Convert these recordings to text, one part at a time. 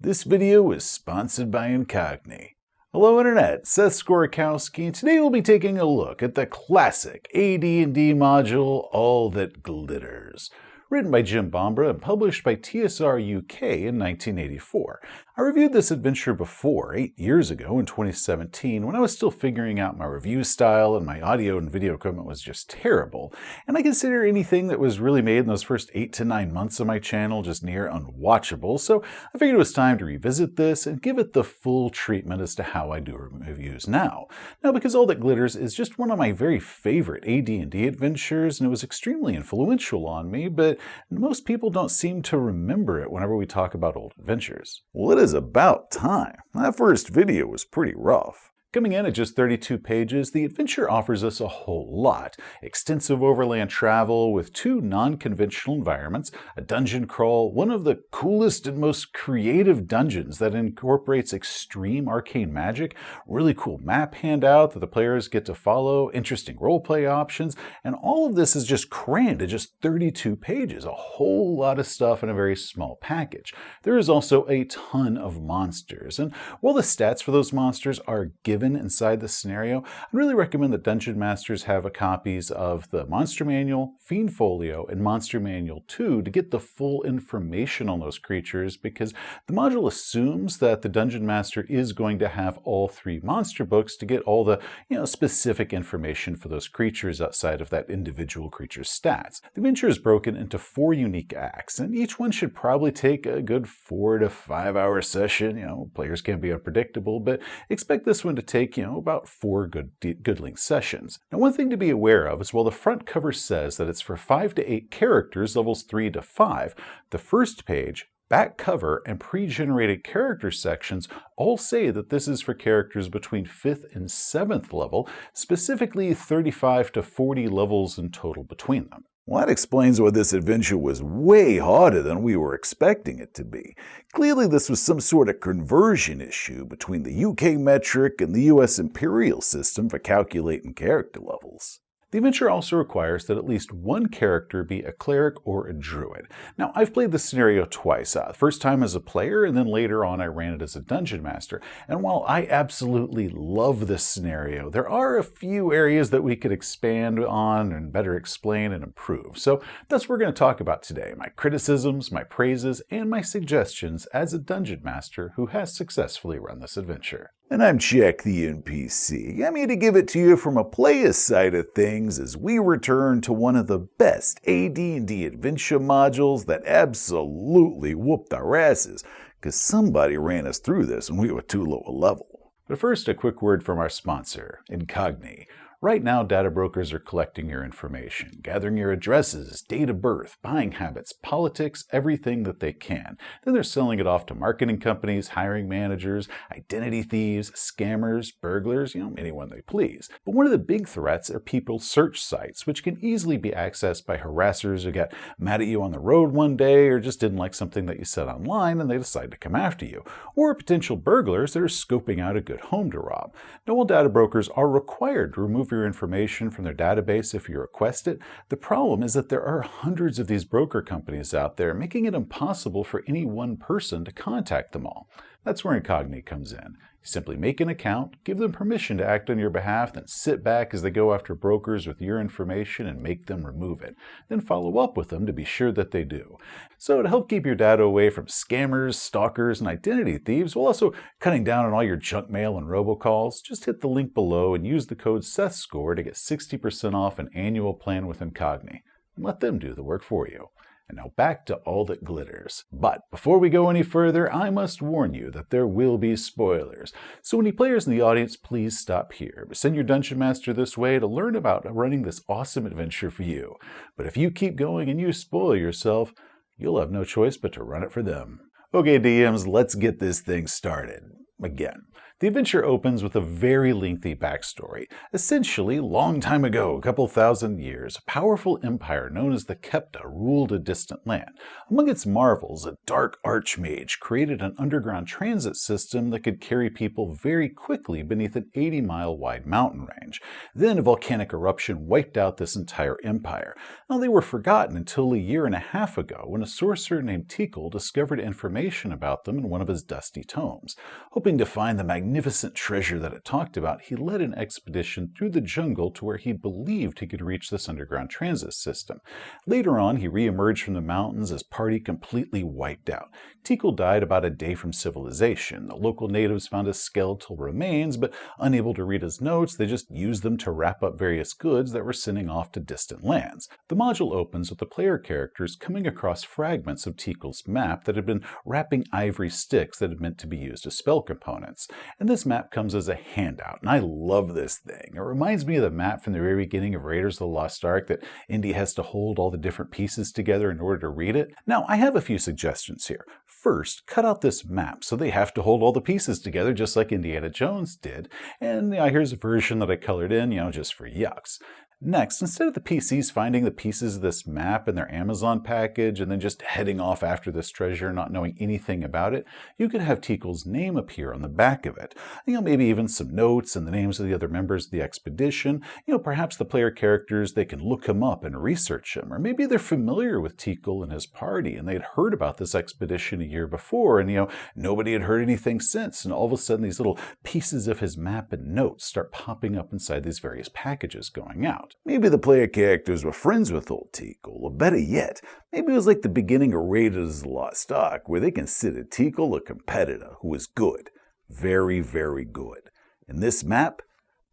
This video is sponsored by Incogni. Hello Internet, Seth Skorikowski, and today we'll be taking a look at the classic AD&D module, All That Glitters. Written by Jim Bombra and published by TSR UK in 1984. I reviewed this adventure before, 8 years ago in 2017, when I was still figuring out my review style and my audio and video equipment was just terrible, and I consider anything that was really made in those first 8 to 9 months of my channel just near unwatchable, so I figured it was time to revisit this and give it the full treatment as to how I do reviews now. Now, because All That Glitters is just one of my very favorite AD&D adventures, and it was extremely influential on me, but most people don't seem to remember it whenever we talk about old adventures. Well, it is about time. That first video was pretty rough. Coming in at just 32 pages, the adventure offers us a whole lot. Extensive overland travel with 2 non-conventional environments, a dungeon crawl, one of the coolest and most creative dungeons that incorporates extreme arcane magic, really cool map handout that the players get to follow, interesting roleplay options, and all of this is just crammed at just 32 pages, a whole lot of stuff in a very small package. There is also a ton of monsters, and while the stats for those monsters are given inside the scenario, I'd really recommend that Dungeon Masters have copies of the Monster Manual, Fiend Folio, and Monster Manual 2 to get the full information on those creatures, because the module assumes that the Dungeon Master is going to have all 3 monster books to get all the specific information for those creatures outside of that individual creature's stats. The adventure is broken into 4 unique acts, and each one should probably take a good 4 to 5 hour session. Players can be unpredictable, but expect this one to take, about 4 good length sessions. Now, one thing to be aware of is while the front cover says that it's for 5 to 8 characters, levels 3 to 5, the first page, back cover, and pre-generated character sections all say that this is for characters between 5th and 7th level, specifically 35 to 40 levels in total between them. Well, that explains why this adventure was way harder than we were expecting it to be. Clearly, this was some sort of conversion issue between the UK metric and the US imperial system for calculating character levels. The adventure also requires that at least one character be a cleric or a druid. Now, I've played this scenario twice. First time as a player, and then later on I ran it as a dungeon master. And while I absolutely love this scenario, there are a few areas that we could expand on and better explain and improve. So that's what we're going to talk about today. My criticisms, my praises, and my suggestions as a dungeon master who has successfully run this adventure. And I'm Jack the NPC. I'm here to give it to you from a player's side of things as we return to one of the best AD&D adventure modules that absolutely whooped our asses, because somebody ran us through this and we were too low a level. But first, a quick word from our sponsor, Incogni. Right now, data brokers are collecting your information, gathering your addresses, date of birth, buying habits, politics, everything that they can. Then they're selling it off to marketing companies, hiring managers, identity thieves, scammers, burglars, anyone they please. But one of the big threats are people's search sites, which can easily be accessed by harassers who got mad at you on the road one day or just didn't like something that you said online and they decide to come after you. Or potential burglars that are scoping out a good home to rob. Now, while data brokers are required to remove your information from their database if you request it, the problem is that there are hundreds of these broker companies out there, making it impossible for any one person to contact them all. That's where Incogni comes in. You simply make an account, give them permission to act on your behalf, then sit back as they go after brokers with your information and make them remove it. Then follow up with them to be sure that they do. So to help keep your data away from scammers, stalkers, and identity thieves, while also cutting down on all your junk mail and robocalls, just hit the link below and use the code SETHSCORE to get 60% off an annual plan with Incogni. And let them do the work for you. And now back to All That Glitters. But before we go any further, I must warn you that there will be spoilers. So any players in the audience, please stop here. Send your Dungeon Master this way to learn about running this awesome adventure for you. But if you keep going and you spoil yourself, you'll have no choice but to run it for them. Okay, DMs, let's get this thing started. Again, The adventure opens with a very lengthy backstory. Essentially, long time ago, a couple thousand years, a powerful empire known as the Kepta ruled a distant land. Among its marvels, a dark archmage created an underground transit system that could carry people very quickly beneath an 80-mile wide mountain range. Then a volcanic eruption wiped out this entire empire. Now, they were forgotten until a year and a half ago when a sorcerer named Tikal discovered information about them in one of his dusty tomes. Hoping to find the magnificent treasure that it talked about, he led an expedition through the jungle to where he believed he could reach this underground transit system. Later on, he re-emerged from the mountains, his party completely wiped out. Tikal died about a day from civilization. The local natives found his skeletal remains, but unable to read his notes, they just used them to wrap up various goods that were sending off to distant lands. The module opens with the player characters coming across fragments of Tikal's map that had been wrapping ivory sticks that had meant to be used as spell components. And this map comes as a handout, and I love this thing. It reminds me of the map from the very beginning of Raiders of the Lost Ark that Indy has to hold all the different pieces together in order to read it. Now, I have a few suggestions here. First, cut out this map so they have to hold all the pieces together just like Indiana Jones did. And here's a version that I colored in, just for yucks. Next, instead of the PCs finding the pieces of this map in their Amazon package and then just heading off after this treasure not knowing anything about it, you could have Tikal's name appear on the back of it. Maybe even some notes and the names of the other members of the expedition. Perhaps the player characters, they can look him up and research him. Or maybe they're familiar with Tikal and his party and they'd heard about this expedition a year before and nobody had heard anything since. And all of a sudden these little pieces of his map and notes start popping up inside these various packages going out. Maybe the player characters were friends with old Tikal, or better yet, maybe it was like the beginning of Raiders of the Lost Ark, where they considered Tikal a competitor who was good. Very, very good. In this map,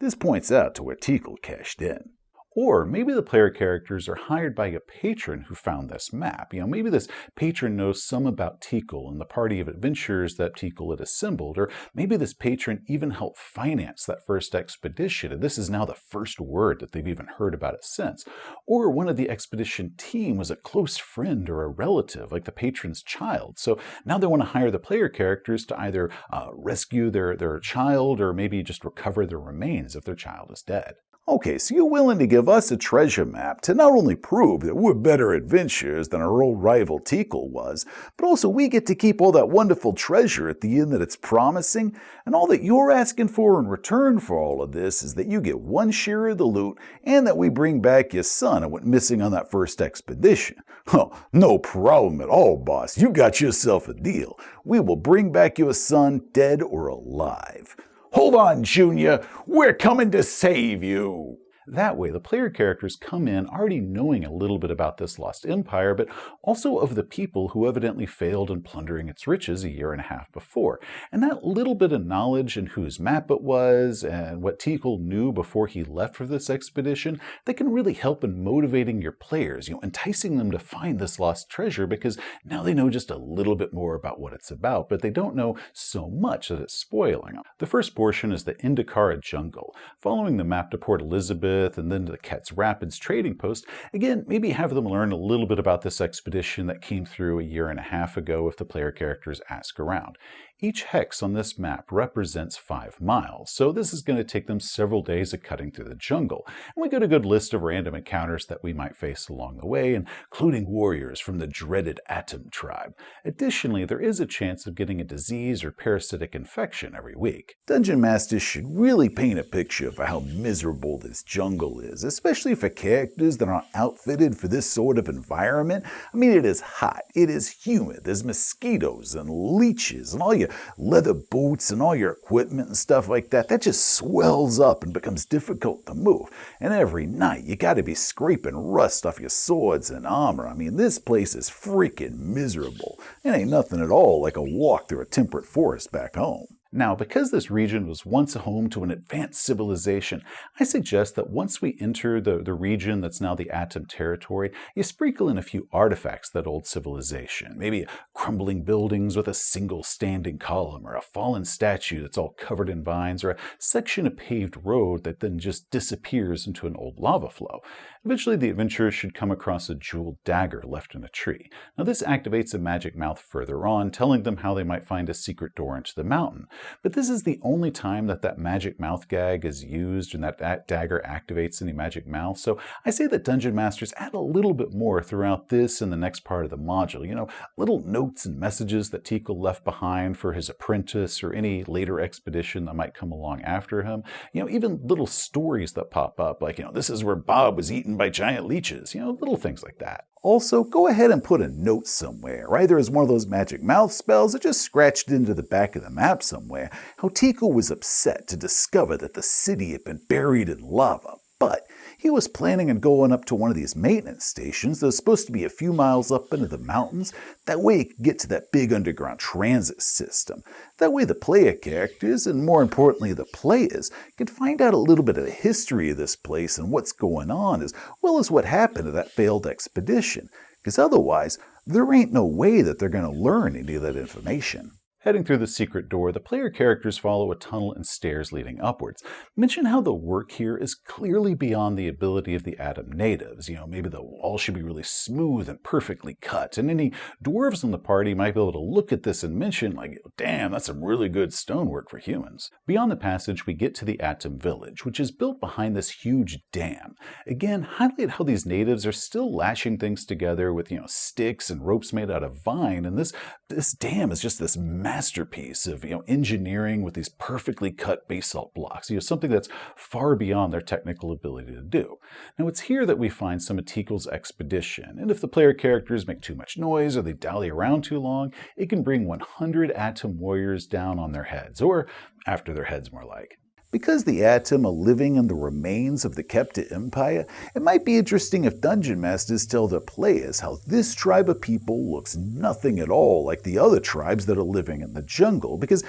this points out to where Tikal cashed in. Or maybe the player characters are hired by a patron who found this map. Maybe this patron knows some about Tikal and the party of adventurers that Tikal had assembled. Or maybe this patron even helped finance that first expedition, and this is now the first word that they've even heard about it since. Or one of the expedition team was a close friend or a relative, like the patron's child. So now they want to hire the player characters to either rescue their child or maybe just recover their remains if their child is dead. Okay, so you're willing to give us a treasure map to not only prove that we're better adventurers than our old rival Tikal was, but also we get to keep all that wonderful treasure at the end that it's promising, and all that you're asking for in return for all of this is that you get one share of the loot and that we bring back your son who went missing on that first expedition. Oh, no problem at all, boss. You got yourself a deal. We will bring back your son dead or alive. Hold on, Junior, we're coming to save you. That way, the player characters come in already knowing a little bit about this lost empire, but also of the people who evidently failed in plundering its riches a year and a half before. And that little bit of knowledge and whose map it was and what Tikal knew before he left for this expedition, that can really help in motivating your players, enticing them to find this lost treasure because now they know just a little bit more about what it's about, but they don't know so much that it's spoiling them. The first portion is the Indicara jungle. Following the map to Port Elizabeth and then to the Ket's Rapids trading post, again, maybe have them learn a little bit about this expedition that came through a year and a half ago if the player characters ask around. Each hex on this map represents 5 miles, so this is going to take them several days of cutting through the jungle. And we got a good list of random encounters that we might face along the way, including warriors from the dreaded Atom tribe. Additionally, there is a chance of getting a disease or parasitic infection every week. Dungeon Masters should really paint a picture for how miserable this jungle is, especially for characters that aren't outfitted for this sort of environment. It is hot, it is humid, there's mosquitoes and leeches and all your leather boots and all your equipment and stuff like that just swells up and becomes difficult to move. And every night you gotta be scraping rust off your swords and armor. This place is freaking miserable. It ain't nothing at all like a walk through a temperate forest back home. Now, because this region was once home to an advanced civilization, I suggest that once we enter the region that's now the Atom territory, you sprinkle in a few artifacts that old civilization. Maybe crumbling buildings with a single standing column, or a fallen statue that's all covered in vines, or a section of paved road that then just disappears into an old lava flow. Eventually, the adventurers should come across a jeweled dagger left in a tree. Now, this activates a magic mouth further on, telling them how they might find a secret door into the mountain. But this is the only time that magic mouth gag is used and that dagger activates any magic mouth. So I say that Dungeon Masters add a little bit more throughout this and the next part of the module. Little notes and messages that Tikal left behind for his apprentice or any later expedition that might come along after him. Even little stories that pop up, like, this is where Bob was eaten by giant leeches, little things like that. Also, go ahead and put a note somewhere, either as one of those magic mouth spells or just scratched into the back of the map somewhere, how Tikal was upset to discover that the city had been buried in lava, but he was planning on going up to one of these maintenance stations that was supposed to be a few miles up into the mountains. That way he could get to that big underground transit system. That way the player characters, and more importantly the players, could find out a little bit of the history of this place and what's going on, as well as what happened to that failed expedition. Because otherwise, there ain't no way that they're going to learn any of that information. Heading through the secret door, the player characters follow a tunnel and stairs leading upwards. Mention how the work here is clearly beyond the ability of the Atom natives. Maybe the wall should be really smooth and perfectly cut, and any dwarves in the party might be able to look at this and mention, like, damn, that's some really good stonework for humans. Beyond the passage, we get to the Atom village, which is built behind this huge dam. Again, highlight how these natives are still lashing things together with, sticks and ropes made out of vine, and this dam is just this masterpiece of engineering with these perfectly cut basalt blocks, something that's far beyond their technical ability to do. Now it's here that we find some of Tikal's expedition, and if the player characters make too much noise or they dally around too long, it can bring 100 Atom warriors down on their heads, or after their heads more like. Because the Atom are living in the remains of the Kepta Empire, it might be interesting if Dungeon Masters tell their players how this tribe of people looks nothing at all like the other tribes that are living in the jungle, because,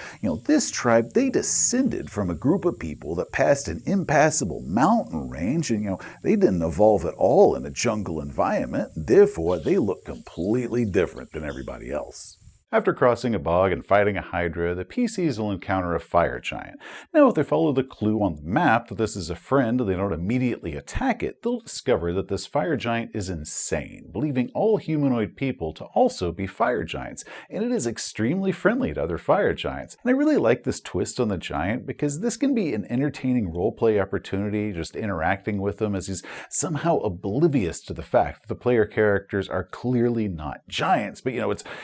this tribe, they descended from a group of people that passed an impassable mountain range, and, they didn't evolve at all in a jungle environment, therefore they look completely different than everybody else. After crossing a bog and fighting a hydra, the PCs will encounter a fire giant. Now, if they follow the clue on the map that this is a friend and they don't immediately attack it, they'll discover that this fire giant is insane, believing all humanoid people to also be fire giants, and it is extremely friendly to other fire giants. And I really like this twist on the giant because this can be an entertaining roleplay opportunity, just interacting with him as he's somehow oblivious to the fact that the player characters are clearly not giants, but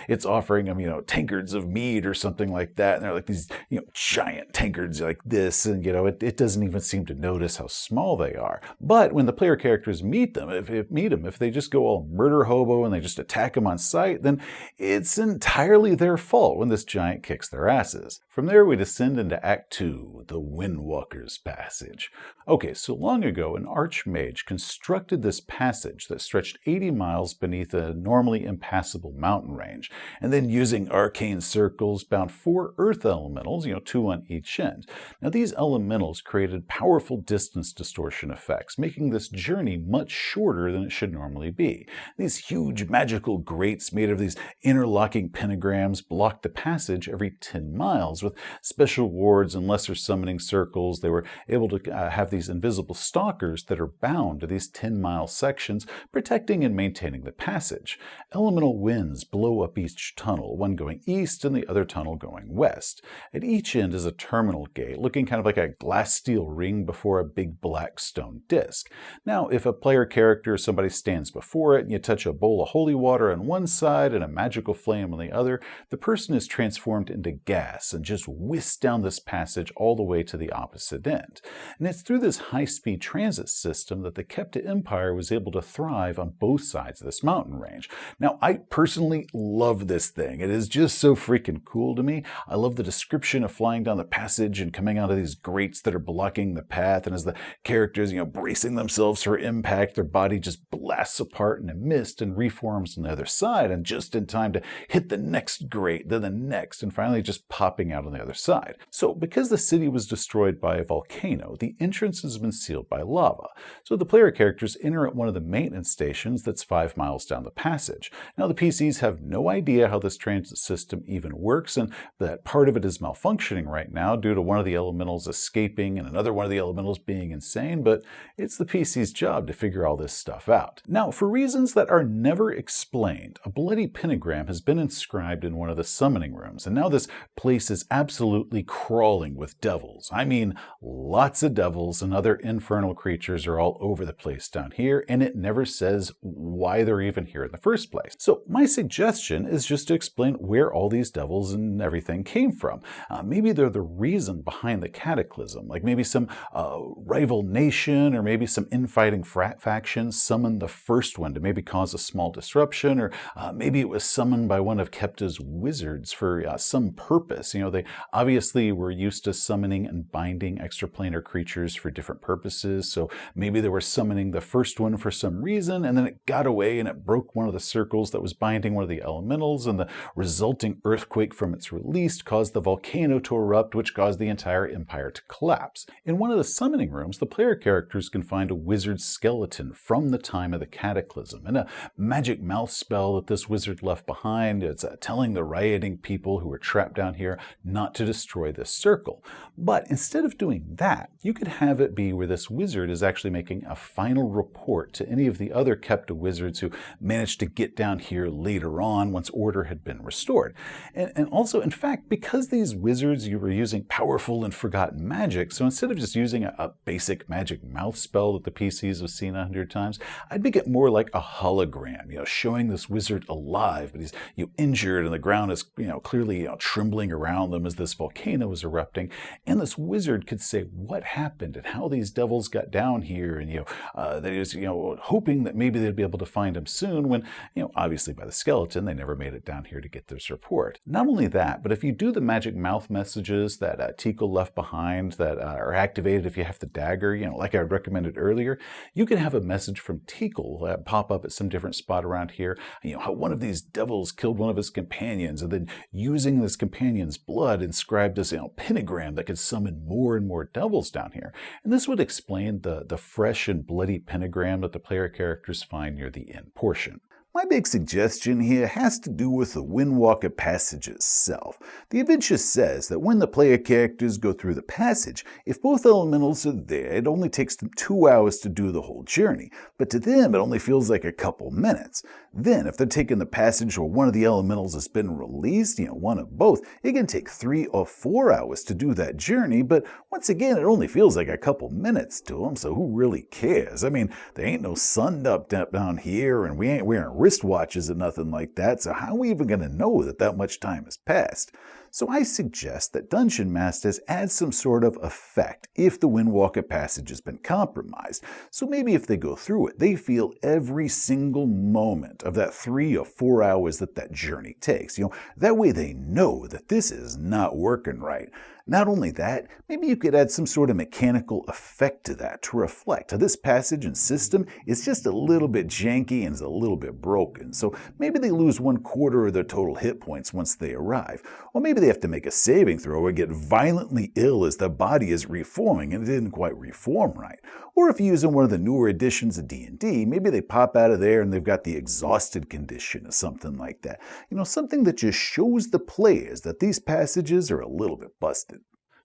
it's offering them tankards of mead or something like that, and they're like these giant tankards like this, and it doesn't even seem to notice how small they are. But when the player characters meet them, if they just go all murder hobo and they just attack them on sight, then it's entirely their fault when this giant kicks their asses. From there we descend into Act 2, the Windwalker Passage. Okay, so long ago an archmage constructed this passage that stretched 80 miles beneath a normally impassable mountain range, and then using arcane circles bound 4 earth elementals, 2 on each end. Now these elementals created powerful distance distortion effects, making this journey much shorter than it should normally be. These huge magical grates made of these interlocking pentagrams blocked the passage every 10 miles. With special wards and lesser summoning circles, they were able to have these invisible stalkers that are bound to these 10-mile sections, protecting and maintaining the passage. Elemental winds blow up each tunnel, one going east and the other tunnel going west. At each end is a terminal gate, looking kind of like a glass steel ring before a big black stone disc. Now, if a player character or somebody stands before it and you touch a bowl of holy water on one side and a magical flame on the other, the person is transformed into gas and just whisked down this passage all the way to the opposite end. And it's through this high-speed transit system that the Kepta Empire was able to thrive on both sides of this mountain range. Now, I personally love this thing. It is just so freaking cool to me. I love the description of flying down the passage and coming out of these grates that are blocking the path, and as the characters, bracing themselves for impact, their body just blasts apart in a mist and reforms on the other side, and just in time to hit the next grate, then the next, and finally just popping out on the other side. So, because the city was destroyed by a volcano, the entrance has been sealed by lava. So the player characters enter at one of the maintenance stations that's 5 miles down the passage. Now, the PCs have no idea how this transit transit system even works, and that part of it is malfunctioning right now due to one of the elementals escaping and another one of the elementals being insane, but it's the PC's job to figure all this stuff out. Now, for reasons that are never explained, a bloody pentagram has been inscribed in one of the summoning rooms, and now this place is absolutely crawling with devils. I mean, lots of devils and other infernal creatures are all over the place down here, and it never says why they're even here in the first place. So my suggestion is just to explain where all these devils and everything came from. Maybe they're the reason behind the cataclysm, like maybe some rival nation or maybe some infighting factions summoned the first one to maybe cause a small disruption, or maybe it was summoned by one of Kepta's wizards for some purpose. You know, they obviously were used to summoning and binding extraplanar creatures for different purposes, so maybe they were summoning the first one for some reason, and then it got away and it broke one of the circles that was binding one of the elementals, and the resulting earthquake from its release caused the volcano to erupt, which caused the entire empire to collapse. In one of the summoning rooms, the player characters can find a wizard's skeleton from the time of the cataclysm, and a magic mouth spell that this wizard left behind. It's telling the rioting people who were trapped down here not to destroy this circle. But instead of doing that, you could have it be where this wizard is actually making a final report to any of the other Kepta wizards who managed to get down here later on once order had been restored. And also, in fact, because these wizards, you were using powerful and forgotten magic, so instead of just using a basic magic mouth spell that the PCs have seen 100 times, I'd make it more like a hologram, showing this wizard alive, but he's injured and the ground is clearly trembling around them as this volcano is erupting, and this wizard could say what happened and how these devils got down here, and that he was hoping that maybe they'd be able to find him soon, when obviously by the skeleton they never made it down here to get this report. Not only that, but if you do the magic mouth messages that Tikal left behind that are activated if you have the dagger, like I recommended earlier, you can have a message from Tikal pop up at some different spot around here, how one of these devils killed one of his companions, and then using this companion's blood inscribed this pentagram that could summon more and more devils down here. And this would explain the fresh and bloody pentagram that the player characters find near the end portion. My big suggestion here has to do with the Windwalker Passage itself. The adventure says that when the player characters go through the passage, if both elementals are there, it only takes them 2 hours to do the whole journey, but to them it only feels like a couple minutes. Then, if they're taking the passage where one of the elementals has been released, one of both, it can take 3 or 4 hours to do that journey, but once again, it only feels like a couple minutes to them, so who really cares? I mean, there ain't no sun up down here, and we ain't wearing wristwatches or nothing like that, so how are we even going to know that much time has passed? So I suggest that Dungeon Masters add some sort of effect if the Windwalker Passage has been compromised. So maybe if they go through it, they feel every single moment of that 3 or 4 hours that journey takes. That way they know that this is not working right. Not only that, maybe you could add some sort of mechanical effect to that to reflect how this passage and system is just a little bit janky and is a little bit broken. So maybe they lose 1/4 of their total hit points once they arrive. Or maybe they have to make a saving throw or get violently ill as their body is reforming and it didn't quite reform right. Or if you're using one of the newer editions of D&D, maybe they pop out of there and they've got the exhausted condition or something like that. Something that just shows the players that these passages are a little bit busted.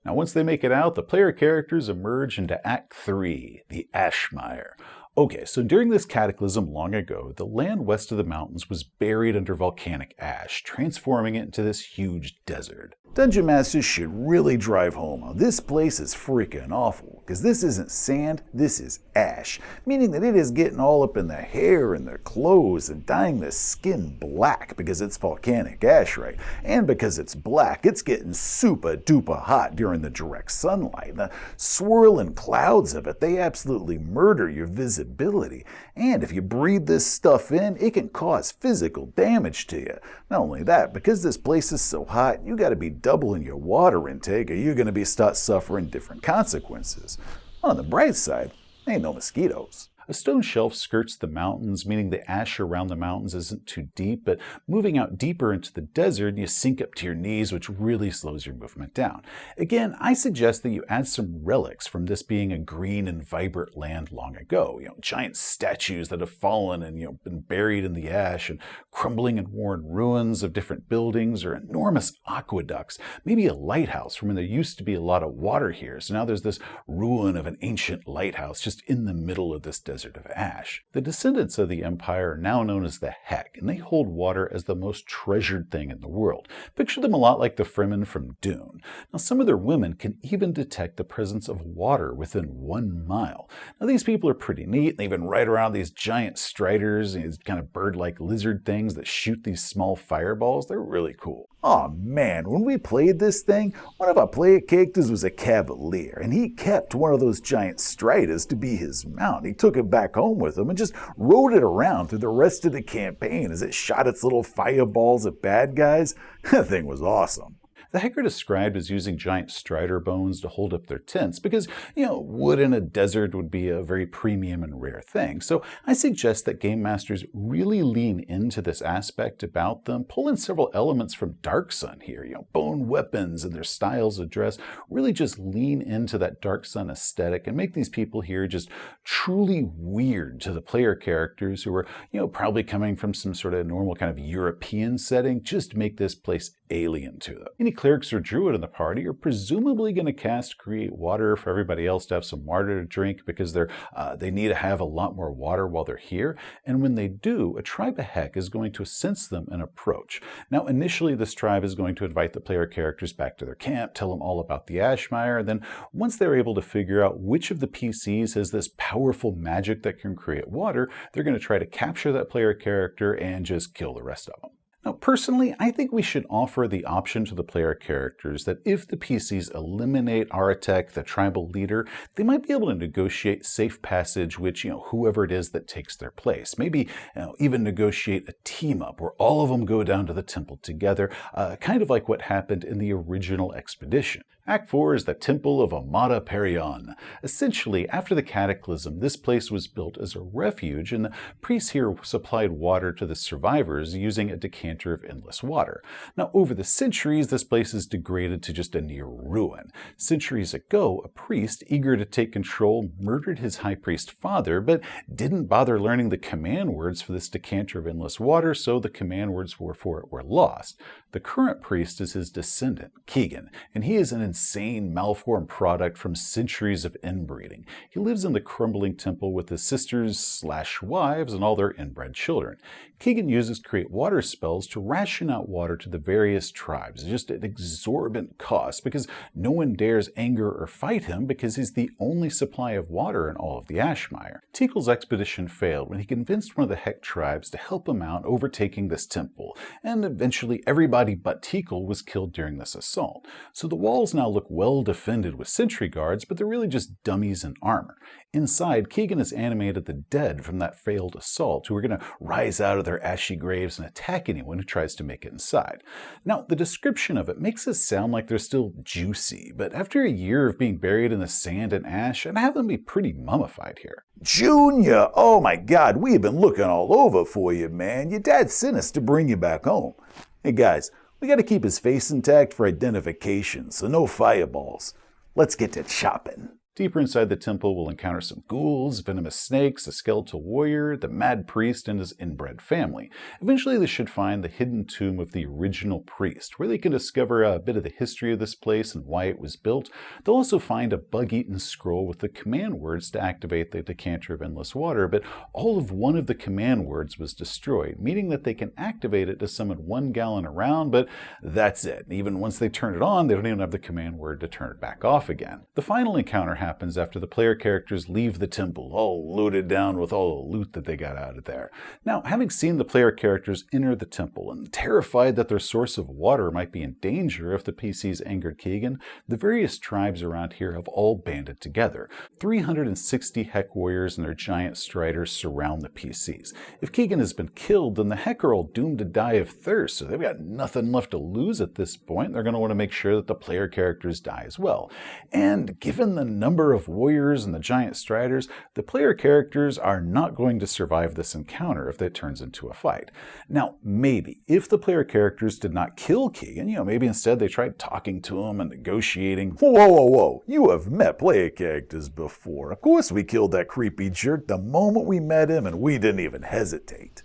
Now, once they make it out, the player characters emerge into Act 3, the Ashmire. Okay, so during this cataclysm long ago, the land west of the mountains was buried under volcanic ash, transforming it into this huge desert. Dungeon Masters should really drive home how this place is freaking awful, because this isn't sand, this is ash, meaning that it is getting all up in their hair and their clothes and dyeing their skin black because it's volcanic ash, right? And because it's black, it's getting super duper hot during the direct sunlight. The swirling clouds of it, they absolutely murder your visibility. And if you breathe this stuff in, it can cause physical damage to you. Not only that, because this place is so hot, you gotta be doubling your water intake or you're gonna start suffering different consequences. On the bright side, ain't no mosquitoes. A stone shelf skirts the mountains, meaning the ash around the mountains isn't too deep, but moving out deeper into the desert, you sink up to your knees, which really slows your movement down. Again, I suggest that you add some relics from this being a green and vibrant land long ago. Giant statues that have fallen and been buried in the ash, and crumbling and worn ruins of different buildings, or enormous aqueducts, maybe a lighthouse from when there used to be a lot of water here, so now there's this ruin of an ancient lighthouse just in the middle of this desert of ash. The descendants of the Empire are now known as the Heck, and they hold water as the most treasured thing in the world. Picture them a lot like the Fremen from Dune. Now, some of their women can even detect the presence of water within 1 mile. Now, these people are pretty neat. They even ride around these giant striders, these kind of bird-like lizard things that shoot these small fireballs. They're really cool. Oh man, when we played this thing, one of our player characters was a cavalier, and he kept one of those giant striders to be his mount. He took it back home with him and just rode it around through the rest of the campaign as it shot its little fireballs at bad guys. That thing was awesome. The Heck are described as using giant strider bones to hold up their tents because, wood in a desert would be a very premium and rare thing. So I suggest that game masters really lean into this aspect about them, pull in several elements from Dark Sun here, bone weapons and their styles of dress, really just lean into that Dark Sun aesthetic and make these people here just truly weird to the player characters who are, probably coming from some sort of normal kind of European setting, just make this place alien to them. Any clerics or druid in the party are presumably going to cast Create Water for everybody else to have some water to drink because they need to have a lot more water while they're here. And when they do, a tribe of Heck is going to sense them and approach. Now, initially, this tribe is going to invite the player characters back to their camp, tell them all about the Ashmire, and then once they're able to figure out which of the PCs has this powerful magic that can create water, they're going to try to capture that player character and just kill the rest of them. Now, personally, I think we should offer the option to the player characters that if the PCs eliminate Aratek, the tribal leader, they might be able to negotiate safe passage with, whoever it is that takes their place. Maybe, even negotiate a team up where all of them go down to the temple together, kind of like what happened in the original expedition. Act 4 is the Temple of Aumata-Perion. Essentially, after the cataclysm, this place was built as a refuge, and the priests here supplied water to the survivors using a decanter of endless water. Now, over the centuries, this place is degraded to just a near ruin. Centuries ago, a priest, eager to take control, murdered his high priest father, but didn't bother learning the command words for this decanter of endless water, so the command words for it were lost. The current priest is his descendant, Keegan, and he is an insane, malformed product from centuries of inbreeding. He lives in the crumbling temple with his sisters/wives and all their inbred children. Keegan uses Create Water spells to ration out water to the various tribes, just at exorbitant cost, because no one dares anger or fight him because he's the only supply of water in all of the Ashmire. Tekel's expedition failed when he convinced one of the Heck tribes to help him out overtaking this temple, and eventually everybody but Tekel was killed during this assault. So the walls now look well defended with sentry guards, but they're really just dummies in armor. Inside, Keegan has animated the dead from that failed assault who are going to rise out of their ashy graves and attack anyone who tries to make it inside. Now, the description of it makes it sound like they're still juicy, but after a year of being buried in the sand and ash, I'd have them be pretty mummified here. Junior, oh my God, we have been looking all over for you, man. Your dad sent us to bring you back home. Hey guys, we gotta keep his face intact for identification, so no fireballs. Let's get to chopping. Deeper inside the temple, we'll encounter some ghouls, venomous snakes, a skeletal warrior, the mad priest, and his inbred family. Eventually, they should find the hidden tomb of the original priest, where they can discover a bit of the history of this place and why it was built. They'll also find a bug-eaten scroll with the command words to activate the decanter of endless water, but all of one of the command words was destroyed, meaning that they can activate it to summon 1 gallon around, but that's it. Even once they turn it on, they don't even have the command word to turn it back off again. The final encounter happens after the player characters leave the temple, all loaded down with all the loot that they got out of there. Now, having seen the player characters enter the temple and terrified that their source of water might be in danger if the PCs angered Keegan, the various tribes around here have all banded together. 360 Heck warriors and their giant striders surround the PCs. If Keegan has been killed, then the Heck are all doomed to die of thirst, so they've got nothing left to lose at this point. They're going to want to make sure that the player characters die as well. And given the number number of warriors and the giant striders, the player characters are not going to survive this encounter if it turns into a fight. Now, maybe, if the player characters did not kill Keegan, maybe instead they tried talking to him and negotiating. Whoa. You have met player characters before. Of course we killed that creepy jerk the moment we met him, and we didn't even hesitate.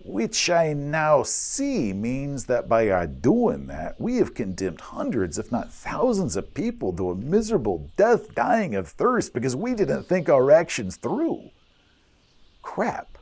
Which I now see means that by our doing that, we have condemned hundreds, if not thousands of people to a miserable death dying of thirst because we didn't think our actions through. Crap.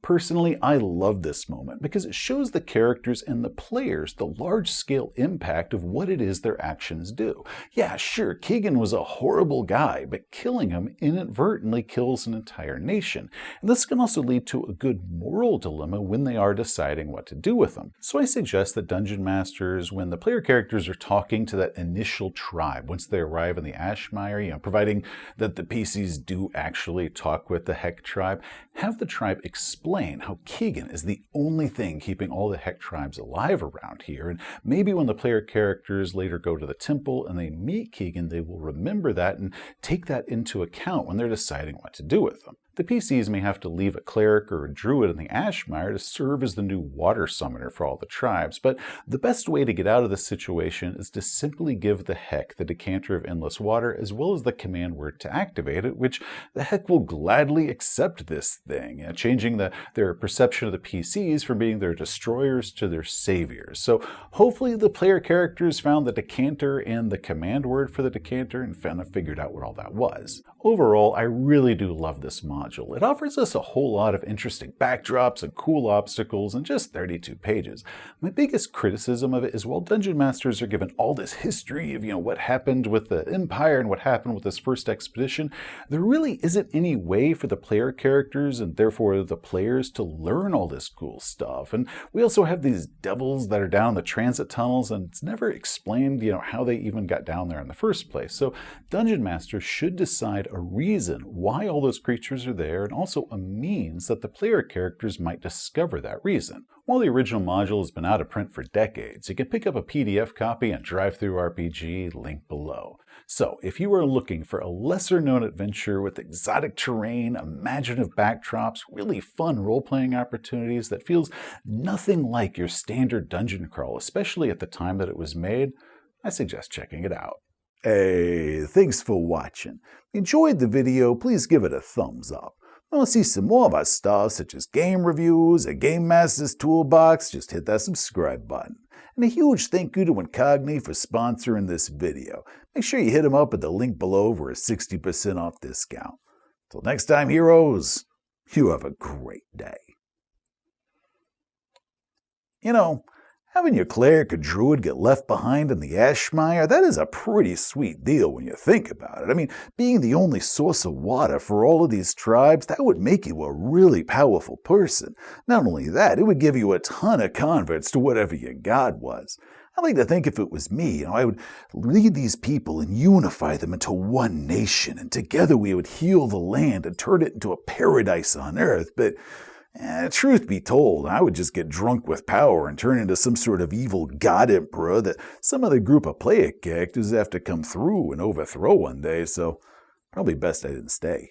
Personally, I love this moment because it shows the characters and the players the large-scale impact of what it is their actions do. Yeah, sure, Keegan was a horrible guy, but killing him inadvertently kills an entire nation. And this can also lead to a good moral dilemma when they are deciding what to do with him. So I suggest that Dungeon Masters, when the player characters are talking to that initial tribe, once they arrive in the Ashmire, providing that the PCs do actually talk with the Heck tribe, have the tribe explain how Keegan is the only thing keeping all the Heck tribes alive around here, and maybe when the player characters later go to the temple and they meet Keegan, they will remember that and take that into account when they're deciding what to do with him. The PCs may have to leave a cleric or a druid in the Ashmire to serve as the new water summoner for all the tribes, but the best way to get out of this situation is to simply give the Heck the decanter of endless water as well as the command word to activate it, which the Heck will gladly accept this thing, changing their perception of the PCs from being their destroyers to their saviors. So hopefully the player characters found the decanter and the command word for the decanter and figured out what all that was. Overall, I really do love this module. It offers us a whole lot of interesting backdrops and cool obstacles in just 32 pages. My biggest criticism of it is while Dungeon Masters are given all this history of what happened with the Empire and what happened with this first expedition, there really isn't any way for the player characters and therefore the players to learn all this cool stuff. And we also have these devils that are down the transit tunnels, and it's never explained how they even got down there in the first place. So Dungeon Masters should decide a reason why all those creatures are there, and also a means that the player characters might discover that reason. While the original module has been out of print for decades, you can pick up a PDF copy on DriveThruRPG, link below. So, if you are looking for a lesser-known adventure with exotic terrain, imaginative backdrops, really fun role-playing opportunities that feels nothing like your standard dungeon crawl, especially at the time that it was made, I suggest checking it out. Hey, thanks for watching. If you enjoyed the video, please give it a thumbs up. Want to see some more of our stuff, such as game reviews, a Game Master's Toolbox, just hit that subscribe button. And a huge thank you to Incogni for sponsoring this video. Make sure you hit him up at the link below for a 60% off discount. Till next time, heroes, you have a great day. Having your cleric or druid get left behind in the Ashmire, that is a pretty sweet deal when you think about it. I mean, being the only source of water for all of these tribes, that would make you a really powerful person. Not only that, it would give you a ton of converts to whatever your god was. I like to think if it was me, I would lead these people and unify them into one nation, and together we would heal the land and turn it into a paradise on earth, but truth be told, I would just get drunk with power and turn into some sort of evil god emperor that some other group of player characters have to come through and overthrow one day, so probably best I didn't stay.